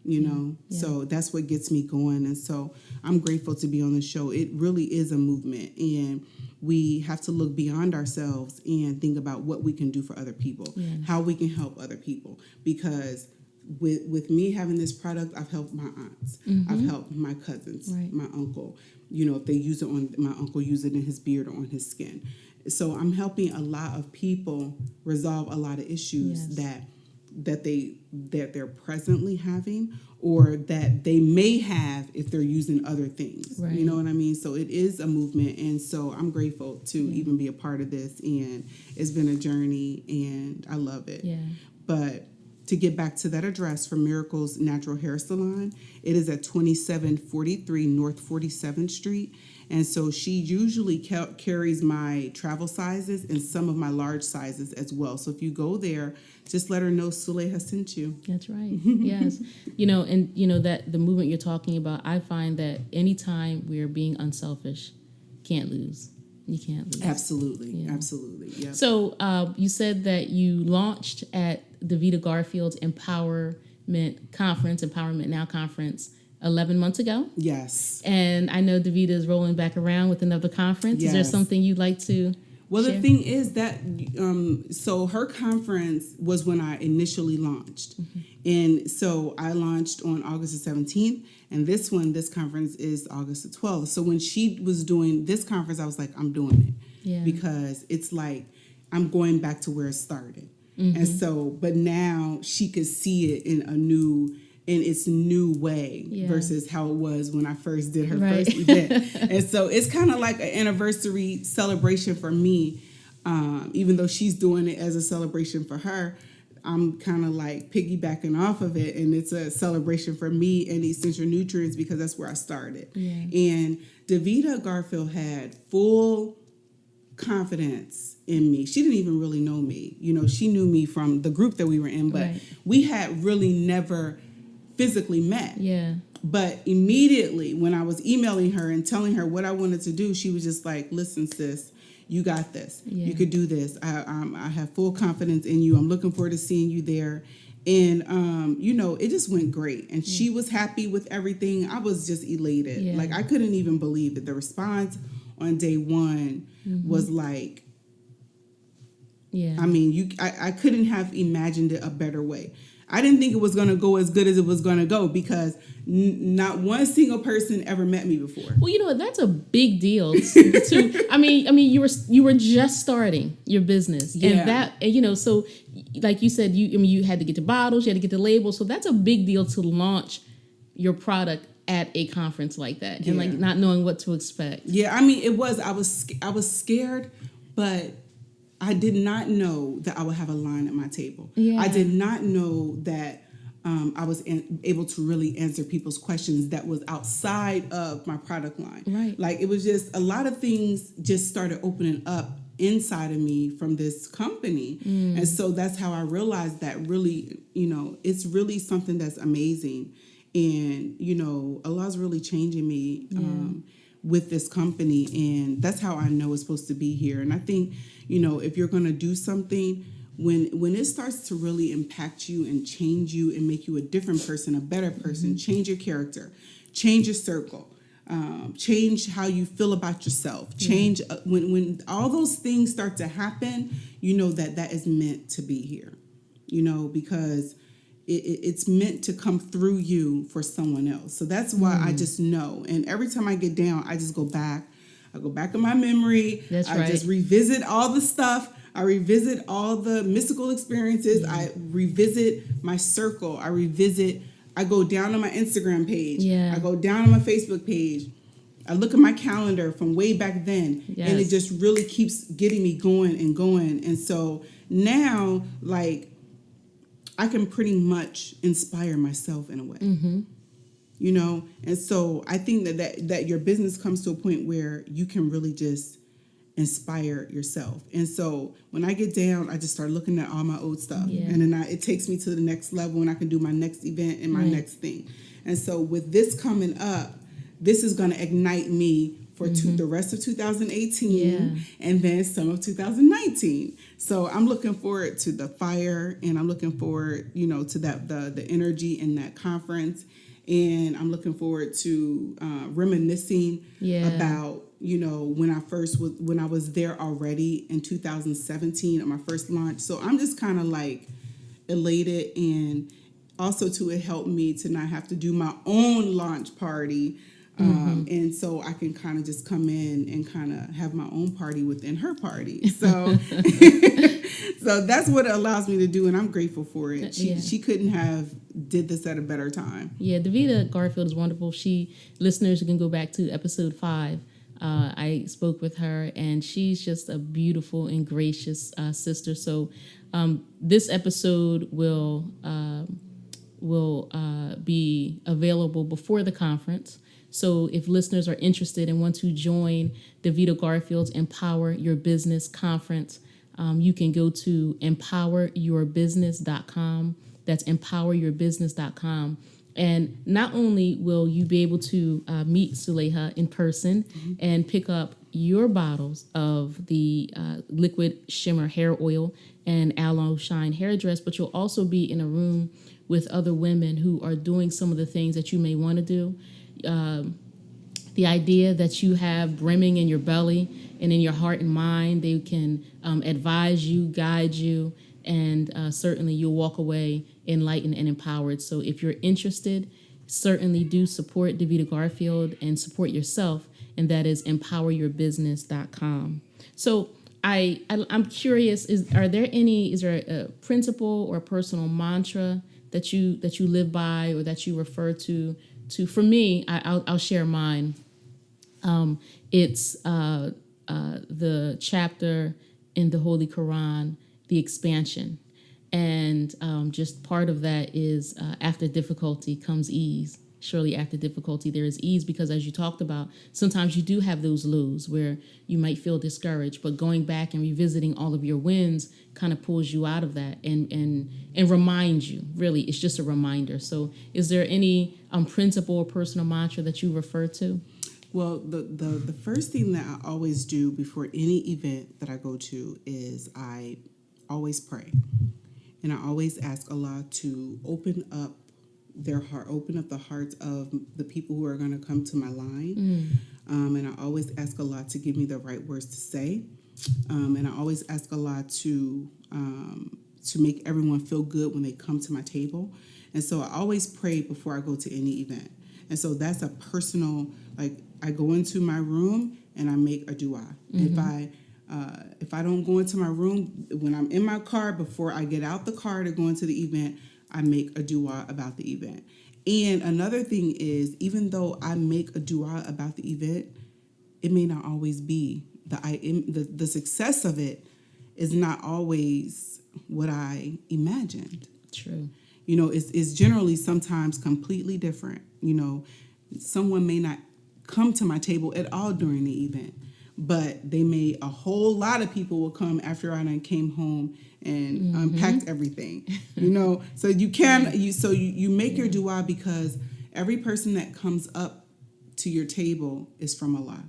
So that's what gets me going. And so I'm grateful to be on the show. It really is a movement, and we have to look beyond ourselves and think about what we can do for other people, how we can help other people. Because with me having this product, I've helped my aunts, I've helped my cousins, my uncle, if they use it my uncle use it in his beard or on his skin. So I'm helping a lot of people resolve a lot of issues that they're presently having, or that they may have if they're using other things. Right. You know what I mean? So it is a movement, and so I'm grateful to even be a part of this, and it's been a journey, and I love it. Yeah. But to get back to that address for Miracles Natural Hair Salon, it is at 2743 North 47th Street. And so she usually carries my travel sizes and some of my large sizes as well. So if you go there, just let her know Sulaiha sent you. That's right. Yes. That the movement you're talking about, I find that anytime we're being unselfish, can't lose. You can't lose. Absolutely. Yeah. Absolutely. Yep. So you said that you launched at Davita Garfield's Empowerment Now Conference 11 months ago. Yes. And I know Davita is rolling back around with another conference. Yes. Is there something you'd like to Well, share? The thing is that, so her conference was when I initially launched. And so I launched on August the 17th. And this conference is August the 12th. So when she was doing this conference, I was like, I'm doing it. Yeah. Because it's like, I'm going back to where it started. And so, but now she could see it in its new way versus how it was when I first did her first event. And so it's kind of like an anniversary celebration for me. Even though she's doing it as a celebration for her, I'm kind of like piggybacking off of it. And it's a celebration for me and Essential Nutrienz because that's where I started. Yeah. And Davita Garfield had full confidence in me. She didn't even really know me. She knew me from the group that we were in, but we had really never physically met. Yeah. But immediately when I was emailing her and telling her what I wanted to do, she was just like, listen, sis, you got this. Yeah. You could do this. I have full confidence in you. I'm looking forward to seeing you there. And, it just went great. And she was happy with everything. I was just elated. Yeah. Like, I couldn't even believe that the response on day one was like, I mean, I couldn't have imagined it a better way. I didn't think it was going to go as good as it was going to go because not one single person ever met me before. Well, that's a big deal. I mean, you were just starting your business, and that, so like you said, you had to get the bottles, you had to get the labels, so that's a big deal to launch your product at a conference like that, and like not knowing what to expect. Yeah, I mean, it was. I was scared, but I did not know that I would have a line at my table. Yeah. I did not know that I was able to really answer people's questions that was outside of my product line. Right. Like, it was just a lot of things just started opening up inside of me from this company. And so that's how I realized that really, it's really something that's amazing. And, Allah's really changing me with this company. And that's how I know it's supposed to be here. And I think, if you're going to do something, when it starts to really impact you and change you and make you a different person, a better person, change your character, change your circle, change how you feel about yourself, change when all those things start to happen, that is meant to be here, because it's meant to come through you for someone else. So that's why I just know. And every time I get down, I just go back. I go back in my memory. That's right. I just revisit all the stuff. I revisit all the mystical experiences. I revisit my circle. I go down on my Instagram page. I go down on my Facebook page. I look at my calendar from way back then. And it just really keeps getting me going and going. And so now, like, I can pretty much inspire myself in a way. And so I think that your business comes to a point where you can really just inspire yourself. And so when I get down, I just start looking at all my old stuff. And then it takes me to the next level, and I can do my next event and my next thing. And so with this coming up, this is going to ignite me for the rest of 2018 and then some of 2019. So I'm looking forward to the fire, and I'm looking forward, to that the energy in that conference. And I'm looking forward to reminiscing about, when I was there already in 2017 at my first launch. So I'm just kind of like elated, and also it helped me to not have to do my own launch party. And so I can kind of just come in and kind of have my own party within her party. So so that's what it allows me to do, and I'm grateful for it. She couldn't have did this at a better time. Yeah, Davida Garfield is wonderful. Listeners can go back to episode 5. I spoke with her, and she's just a beautiful and gracious sister. So this episode will be available before the conference. So if listeners are interested and want to join Davida Garfield's Empower Your Business Conference, you can go to empoweryourbusiness.com. That's empoweryourbusiness.com. And not only will you be able to meet Sulaiha in person and pick up your bottles of the liquid shimmer hair oil and aloe shine hair dress, but you'll also be in a room with other women who are doing some of the things that you may want to do. The idea that you have brimming in your belly and in your heart and mind, they can advise you, guide you, and certainly you'll walk away enlightened and empowered. So if you're interested, certainly do support Davida Garfield and support yourself, and that is empoweryourbusiness.com. So I'm curious, is there a principle or a personal mantra that you live by or that you refer to? For me, I'll share mine. It's the chapter in the Holy Quran, the expansion. And just part of that is after difficulty comes ease. Surely after difficulty there is ease, because as you talked about, sometimes you do have those lows where you might feel discouraged, but going back and revisiting all of your wins kind of pulls you out of that and reminds you. Really, it's just a reminder. So is there any principle or personal mantra that you refer to? Well, the first thing that I always do before any event that I go to is I always pray. And I always ask Allah to open up their heart, open up the hearts of the people who are going to come to my line. And I always ask Allah to give me the right words to say. And I always ask Allah to make everyone feel good when they come to my table. And so I always pray before I go to any event. And so that's a personal, like, I go into my room and I make a dua. If I don't go into my room, when I'm in my car, before I get out the car to go into the event, I make a dua about the event. And another thing is, even though I make a dua about the event, it may not always be the success of it is not always what I imagined. True. You know, it's generally sometimes completely different. You know, someone may not come to my table at all during the event, but a whole lot of people will come after I done came home and unpacked everything. You know, so you make your dua because every person that comes up to your table is from Allah.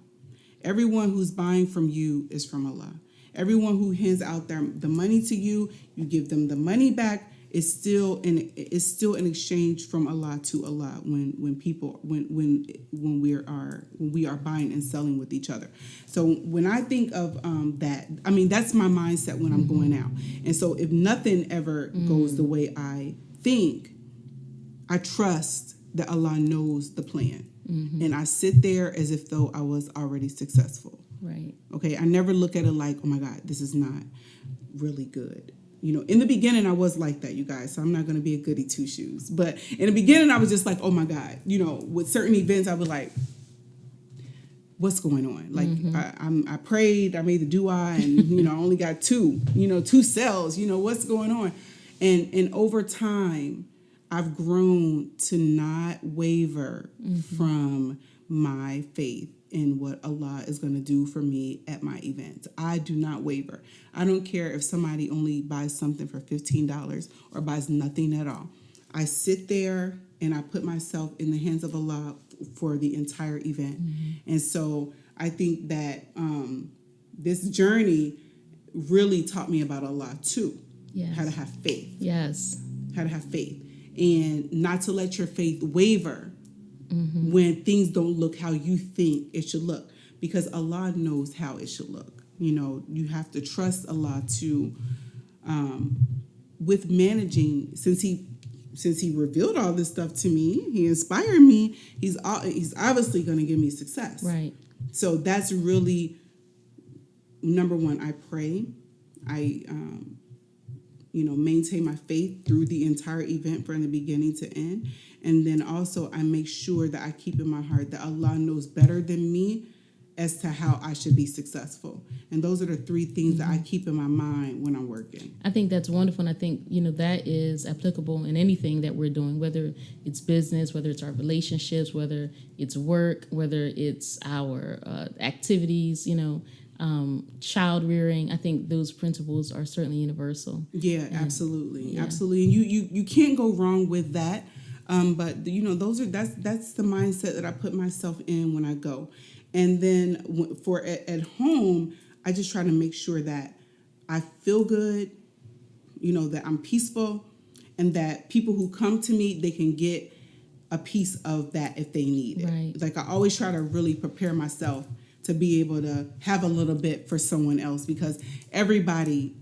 Everyone who's buying from you is from Allah. Everyone who hands out the money to you, you give them the money back. It's still an exchange from Allah to Allah when we are buying and selling with each other. So when I think of that, I mean, that's my mindset when I'm going out. And so if nothing ever goes the way I think, I trust that Allah knows the plan. And I sit there as if though I was already successful. Right. Okay. I never look at it like, oh my God, this is not really good. You know, in the beginning, I was like that, you guys. So I'm not going to be a goody two shoes. But in the beginning, I was just like, oh my God. You know, with certain events, I was like, what's going on? Like, I prayed, I made the dua, and, you know, I only got two cells. You know, what's going on? And over time, I've grown to not waver from my faith in what Allah is going to do for me at my events. I do not waver. I don't care if somebody only buys something for $15 or buys nothing at all. I sit there and I put myself in the hands of Allah for the entire event. And so I think that this journey really taught me about Allah too. Yes. How to have faith. Yes. How to have faith. And not to let your faith waver when things don't look how you think it should look, because Allah knows how it should look. You know, you have to trust Allah to, with managing, since he revealed all this stuff to me, he inspired me, he's obviously going to give me success. Right. So that's really, number one, I pray. I, maintain my faith through the entire event from the beginning to end. And then also I make sure that I keep in my heart that Allah knows better than me as to how I should be successful. And those are the three things that I keep in my mind when I'm working. I think that's wonderful. And I think, that is applicable in anything that we're doing, whether it's business, whether it's our relationships, whether it's work, whether it's our activities, child rearing. I think those principles are certainly universal. Yeah, absolutely. Yeah. Absolutely. And you can't go wrong with that. But that's the mindset that I put myself in when I go. And then for at home, I just try to make sure that I feel good, that I'm peaceful, and that people who come to me, they can get a piece of that if they need it. Right. Like, I always try to really prepare myself to be able to have a little bit for someone else, because everybody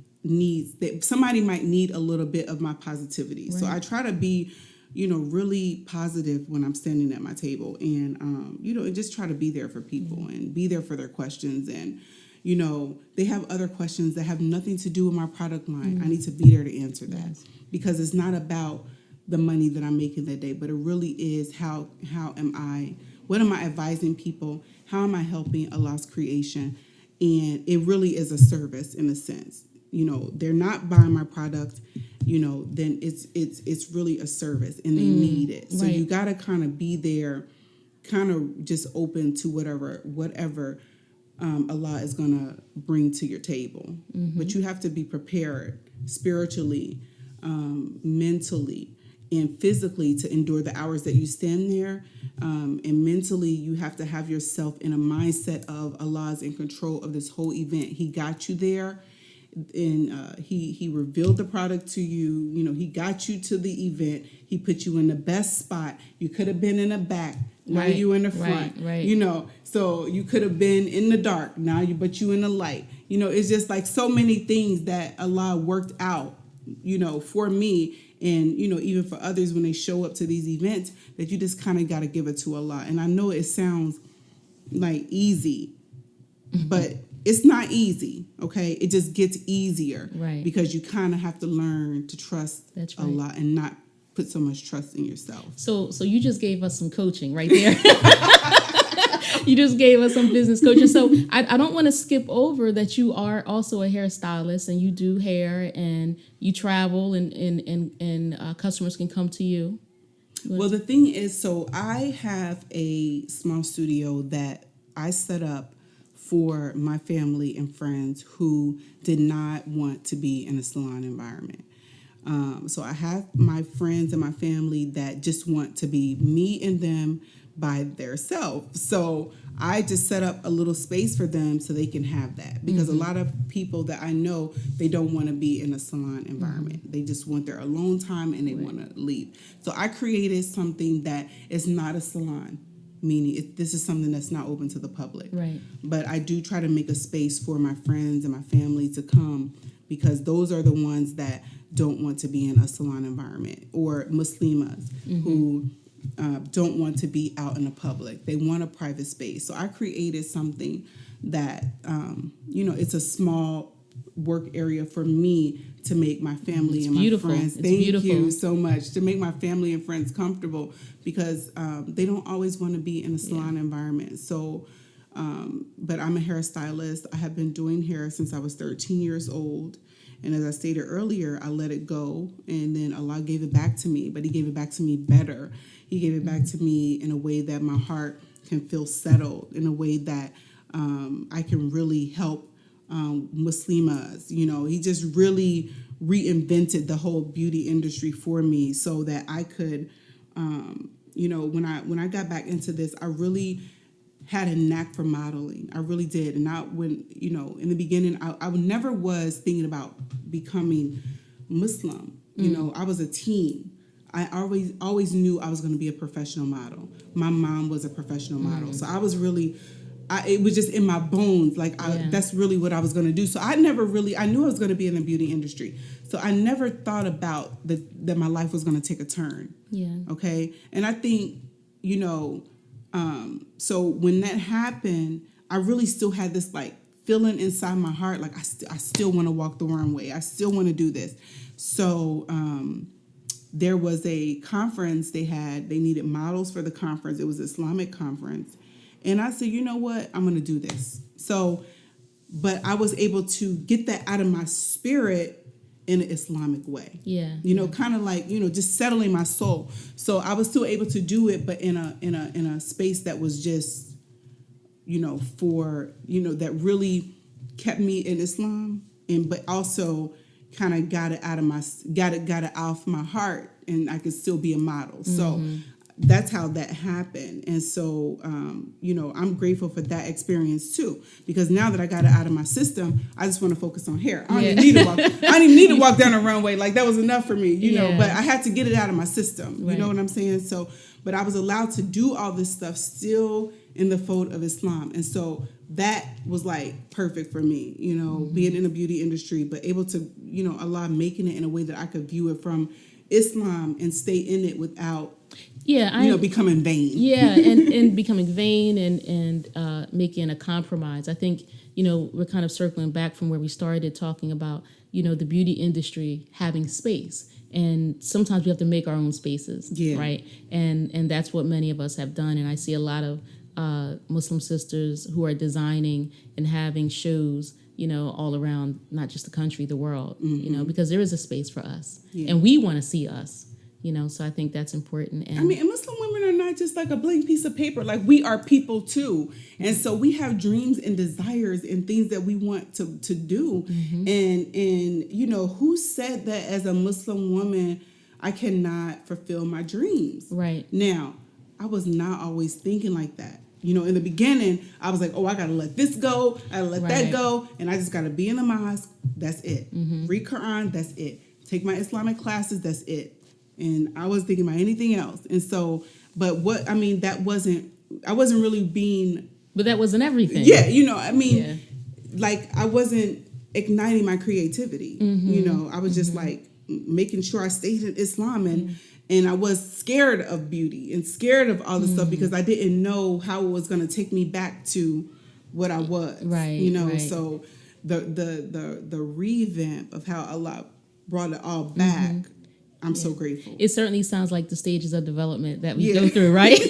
somebody might need a little bit of my positivity. Right. So I try to be, really positive when I'm standing at my table, and, and just try to be there for people and be there for their questions. And, they have other questions that have nothing to do with my product line. I need to be there to answer that, because it's not about the money that I'm making that day, but it really is what am I advising people? How am I helping Allah's creation? And it really is a service in a sense. They're not buying my product, then it's really a service, and they need it. So you got to kind of be there, kind of just open to whatever Allah is going to bring to your table. But you have to be prepared spiritually, mentally, and physically to endure the hours that you stand there. And mentally, you have to have yourself in a mindset of Allah's in control of this whole event. He got you there, and he revealed the product to you. You know, he got you to the event. He put you in the best spot. You could have been in the back. Now you in the front. Right. You know, so you could have been in the dark. But you in the light. You know, it's just like so many things that Allah worked out, you know, for me. And, you know, even for others when they show up to these events, that you just kind of got to give it to Allah. And I know it sounds like easy, but it's not easy, okay? It just gets easier. Right. Because you kind of have to learn to trust Allah and not put so much trust in yourself. So you just gave us some coaching right there. You just gave us some business coaching. So I don't want to skip over that you are also a hairstylist and you do hair and you travel and customers can come to you. Well, the thing is, so I have a small studio that I set up for my family and friends who did not want to be in a salon environment. So I have my friends and my family that just want to be me and them by themselves. So I just set up a little space for them so they can have that. Because a lot of people that I know, they don't want to be in a salon environment. They just want their alone time and they want to leave. So I created something that is not a salon, meaning this is something that's not open to the public. Right. But I do try to make a space for my friends and my family to come, because those are the ones that don't want to be in a salon environment, or Muslimas who don't want to be out in the public. They want a private space. So I created something that, it's a small work area for me to make my family and my friends. Thank you so much. To make my family and friends comfortable, because they don't always want to be in a salon environment. So, but I'm a hairstylist. I have been doing hair since I was 13 years old. And as I stated earlier, I let it go, and then Allah gave it back to me, but he gave it back to me better. He gave it back to me in a way that my heart can feel settled, in a way that I can really help Muslimas. You know, he just really reinvented the whole beauty industry for me so that I could, when I got back into this, I really had a knack for modeling. I really did. And in the beginning, I never was thinking about becoming Muslim. You know, I was a teen. I always knew I was going to be a professional model. My mom was a professional model. So I was really, it was just in my bones. That's really what I was going to do. So I knew I was going to be in the beauty industry. So I never thought about that my life was going to take a turn. Yeah. Okay. And I think, so when that happened, I really still had this feeling inside my heart, I still want to walk the runway. I still want to do this. So there was a conference they needed models for the conference. It was an Islamic conference. And I said, you know what? I'm going to do this. So, but I was able to get that out of my spirit in an Islamic way. Yeah. Kind of just settling my soul. So I was still able to do it, but in a space that was just, that really kept me in Islam, but also kind of got it off my heart, and I could still be a model. So that's how that happened. And so, I'm grateful for that experience too, because now that I got it out of my system, I just want to focus on hair. I didn't need to walk down a runway. That was enough for me, you know, but I had to get it out of my system. Right. You know what I'm saying? So, but I was allowed to do all this stuff still in the fold of Islam. And so that was perfect for me, being in the beauty industry, but able to, Allah making it in a way that I could view it from Islam and stay in it without becoming vain. Yeah, and becoming vain and making a compromise. I think, we're kind of circling back from where we started talking about, the beauty industry having space. And sometimes we have to make our own spaces, right? And that's what many of us have done. And I see a lot of Muslim sisters who are designing and having shows, all around, not just the country, the world, because there is a space for us. Yeah. And we want to see us. So I think that's important. And Muslim women are not just a blank piece of paper. We are people too. And so we have dreams and desires and things that we want to do. And who said that as a Muslim woman, I cannot fulfill my dreams. Right. Now, I was not always thinking like that. You know, in the beginning, I was like, oh, I got to let this go. I got to let that go. And I just got to be in the mosque. That's it. Read Quran. That's it. Take my Islamic classes. That's it. And I wasn't thinking about anything else. And so, but what, I mean, I wasn't really being. But that wasn't everything. Yeah. You know, I mean, like I wasn't igniting my creativity. You know, I was just like making sure I stayed in Islam and I was scared of beauty and scared of all this stuff because I didn't know how it was going to take me back to what I was. Right. You know, so the revamp of how Allah brought it all back, I'm so grateful. It certainly sounds like the stages of development that we go through, right?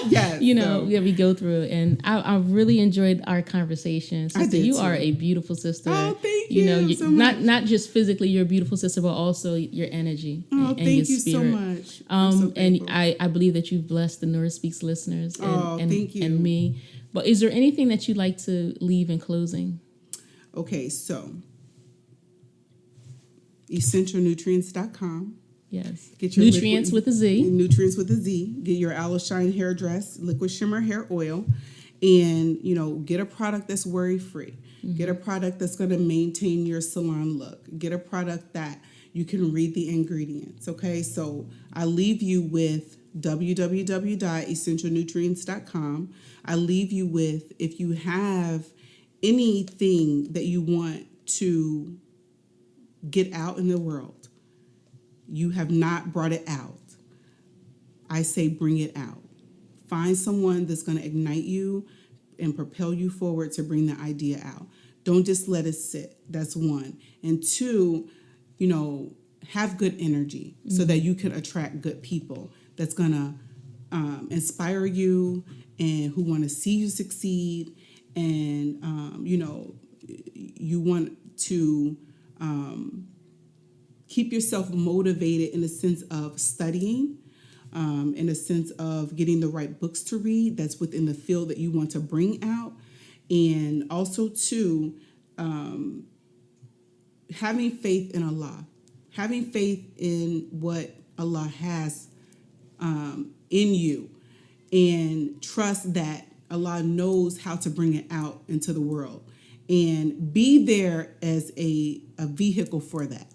Yes. You know, we go through. And I really enjoyed our conversation. Sister, you are a beautiful sister. Oh, thank you. You know, so much. not just physically you're a beautiful sister, but also your energy and thank your you spirit. so much. And I believe that you've blessed the Nora Speaks listeners and thank you. And me. But is there anything that you'd like to leave in closing? Okay, so essentialnutrients.com. Yes. Get your Nutrients with a Z. Nutrients with a Z. Get your Aloe Shine hair dress, liquid shimmer hair oil, and you know, get a product that's worry free. Get a product that's going to maintain your salon look. Get a product that you can read the ingredients. Okay, so I leave you with www.essentialnutrients.com. I leave you with, if you have anything that you want to get out in the world, you have not brought it out, I say bring it out. Find someone that's going to ignite you and propel you forward to bring the idea out. Don't just let it sit. That's one. And two, you know, have good energy so that you can attract good people that's going to inspire you and who want to see you succeed. And, you know, you want to keep yourself motivated in the sense of studying, in a sense of getting the right books to read that's within the field that you want to bring out. And also, too, having faith in Allah, having faith in what Allah has in you, and trust that Allah knows how to bring it out into the world, and be there as a vehicle for that.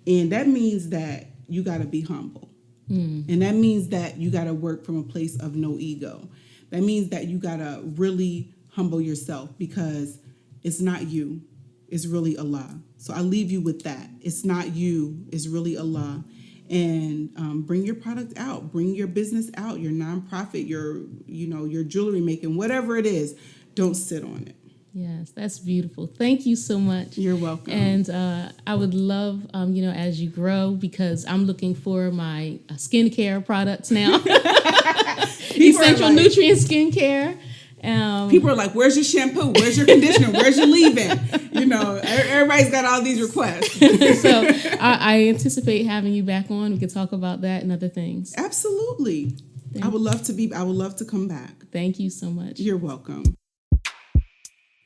And that means that you got to be humble. And that means that you got to work from a place of no ego. That means that you got to really humble yourself, because it's not you. It's really Allah. So I leave you with that. It's not you. It's really Allah. And bring your product out. Bring your business out, your nonprofit, your jewelry making, whatever it is. Don't sit on it. Yes, that's beautiful. Thank you so much. You're welcome. And I would love, as you grow, because I'm looking for my skincare products now. Essential Nutrientz skincare. People are like, where's your shampoo? Where's your conditioner? Where's your leave-in? You know, everybody's got all these requests. So I anticipate having you back on. We can talk about that and other things. Absolutely. I would love to come back. Thank you so much. You're welcome.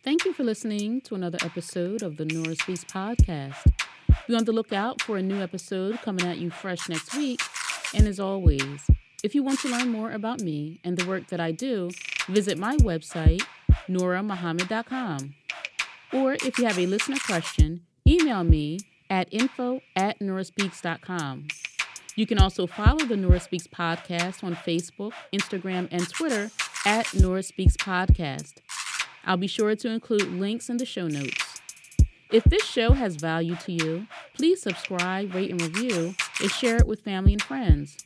Thank you for listening to another episode of the Nora Speaks podcast. Be on the lookout for a new episode coming at you fresh next week. And as always, if you want to learn more about me and the work that I do, visit my website, norahmuhammad.com. Or if you have a listener question, email me at info@norahspeaks.com. You can also follow the Nora Speaks podcast on Facebook, Instagram, and Twitter at Nora Speaks Podcast. I'll be sure to include links in the show notes. If this show has value to you, please subscribe, rate, and review, and share it with family and friends.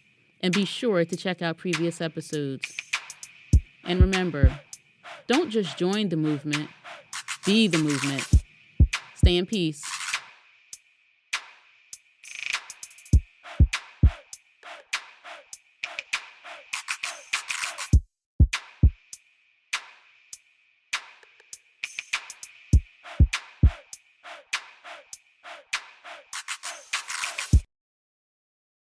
And be sure to check out previous episodes. And remember, don't just join the movement, be the movement. Stay in peace.